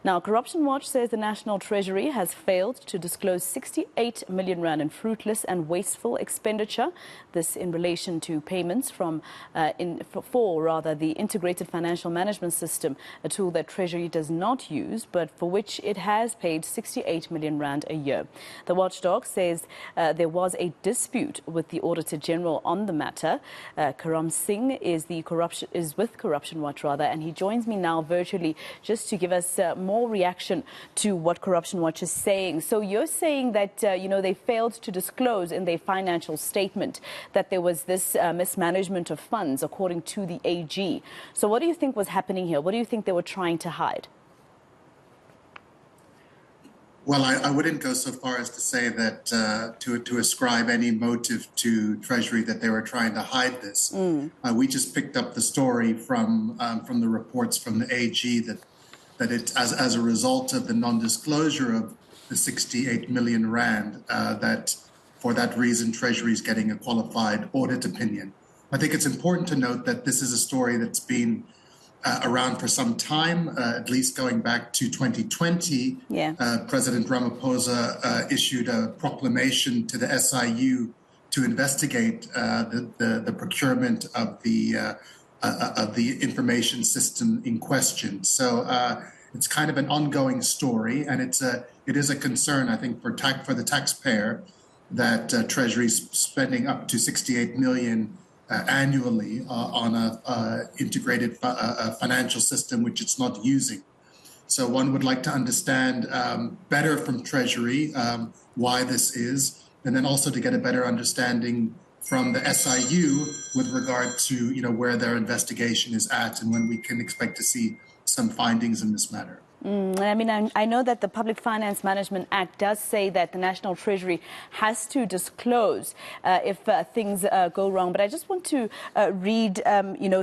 Now, Corruption Watch says the National Treasury has failed to disclose 68 million rand in fruitless and wasteful expenditure. This in relation to payments from the Integrated Financial Management System, a tool that Treasury does not use, but for which it has paid 68 million rand a year. The Watchdog says there was a dispute with the Auditor General on the matter. Karam Singh is with Corruption Watch, and he joins me now virtually just to give us more reaction to what Corruption Watch is saying. So you're saying that, they failed to disclose in their financial statement that there was this mismanagement of funds, according to the AG. So what do you think was happening here? What do you think they were trying to hide? Well, I wouldn't go so far as to say that to ascribe any motive to Treasury that they were trying to hide this. We just picked up the story from the reports from the AG that it, as a result of the non-disclosure of the 68 million rand, that for that reason Treasury is getting a qualified audit opinion. I think it's important to note that this is a story that's been around for some time, at least going back to 2020. President Ramaphosa issued a proclamation to the SIU to investigate the procurement of the information system in question. So it's kind of an ongoing story, and it is a concern, I think, for the taxpayer that Treasury is spending up to 68 million annually on a integrated financial system which it's not using. So one would like to understand better from Treasury why this is, and then also to get a better understanding from the SIU with regard to where their investigation is at and when we can expect to see some findings in this matter. I know that the Public Finance Management Act does say that the National Treasury has to disclose if things go wrong. But I just want to read,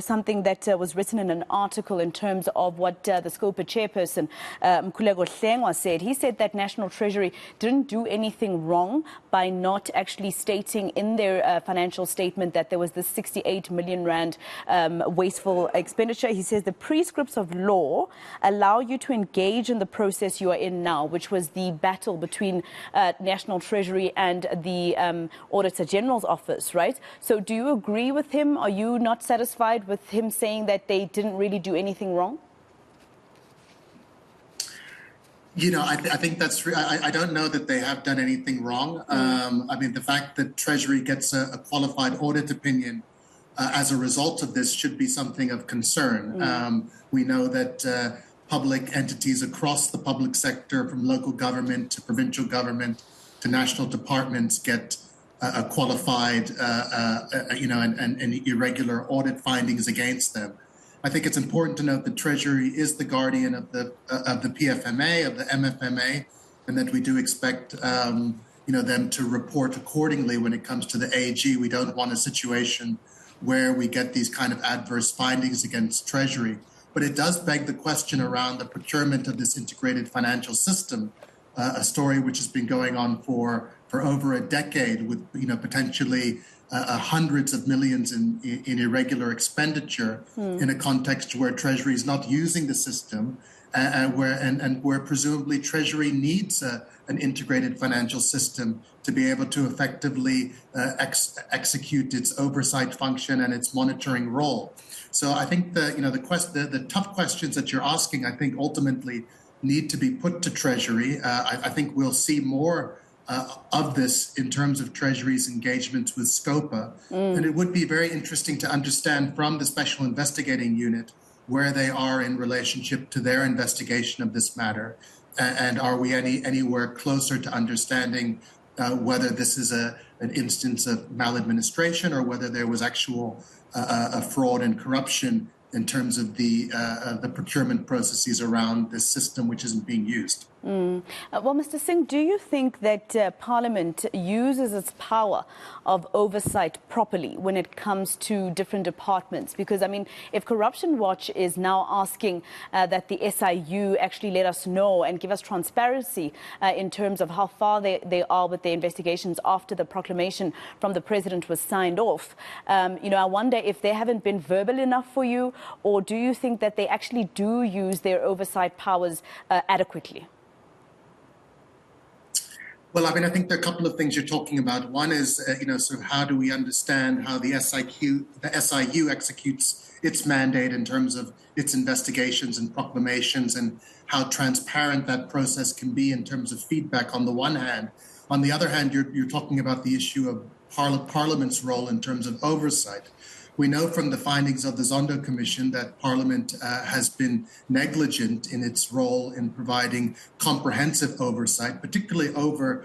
something that was written in an article in terms of what the SCOPA chairperson, Mkhuleko Hlengwa, said. He said that National Treasury didn't do anything wrong by not actually stating in their financial statement that there was this 68 million rand wasteful expenditure. He says the prescripts of law allow you to engage in the process you are in now, which was the battle between National Treasury and the Auditor General's office, right? So do you agree with him? Are you not satisfied with him saying that they didn't really do anything wrong? I think that's true. I don't know that they have done anything wrong. The fact that Treasury gets a qualified audit opinion as a result of this should be something of concern. We know that public entities across the public sector, from local government to provincial government to national departments, get a qualified, and irregular audit findings against them. I think it's important to note that Treasury is the guardian of the PFMA, of the MFMA, and that we do expect them to report accordingly when it comes to the AG. We don't want a situation where we get these kind of adverse findings against Treasury. But it does beg the question around the procurement of this integrated financial system, a story which has been going on for over a decade, with potentially hundreds of millions in irregular expenditure in a context where Treasury is not using the system, where presumably Treasury needs an integrated financial system to be able to effectively execute its oversight function and its monitoring role. So I think the tough questions that you're asking, I think ultimately need to be put to Treasury. I think we'll see more of this in terms of Treasury's engagements with SCOPA. And it would be very interesting to understand from the Special Investigating Unit where they are in relationship to their investigation of this matter. And are we anywhere closer to understanding whether this is an instance of maladministration or whether there was actual fraud and corruption in terms of the procurement processes around this system which isn't being used. Well, Mr. Singh, do you think that Parliament uses its power of oversight properly when it comes to different departments? Because, if Corruption Watch is now asking that the SIU actually let us know and give us transparency in terms of how far they are with their investigations after the proclamation from the President was signed off, I wonder if they haven't been verbal enough for you, or do you think that they actually do use their oversight powers adequately? Well, I mean, I think there are a couple of things you're talking about. One is, sort of how do we understand how the SIU executes its mandate in terms of its investigations and proclamations, and how transparent that process can be in terms of feedback on the one hand. On the other hand, you're talking about the issue of Parliament's role in terms of oversight. We know from the findings of the Zondo Commission that Parliament has been negligent in its role in providing comprehensive oversight, particularly over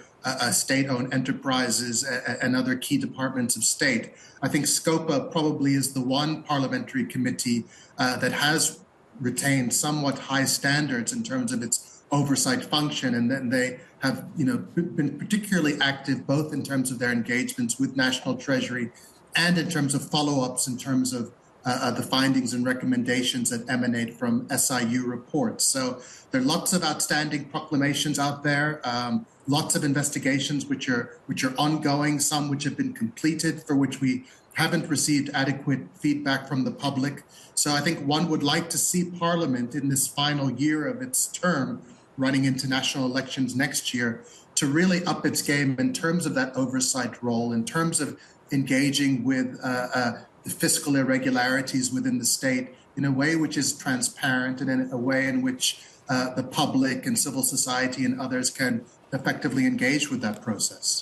state-owned enterprises and other key departments of state. I think SCOPA probably is the one parliamentary committee that has retained somewhat high standards in terms of its oversight function, and then they have been particularly active both in terms of their engagements with National Treasury and in terms of follow-ups in terms of the findings and recommendations that emanate from SIU reports. So there are lots of outstanding proclamations out there, lots of investigations which are ongoing, some which have been completed, for which we haven't received adequate feedback from the public. So I think one would like to see Parliament in this final year of its term, running into national elections next year, to really up its game in terms of that oversight role, in terms of engaging with the fiscal irregularities within the state in a way which is transparent and in a way in which the public and civil society and others can effectively engage with that process.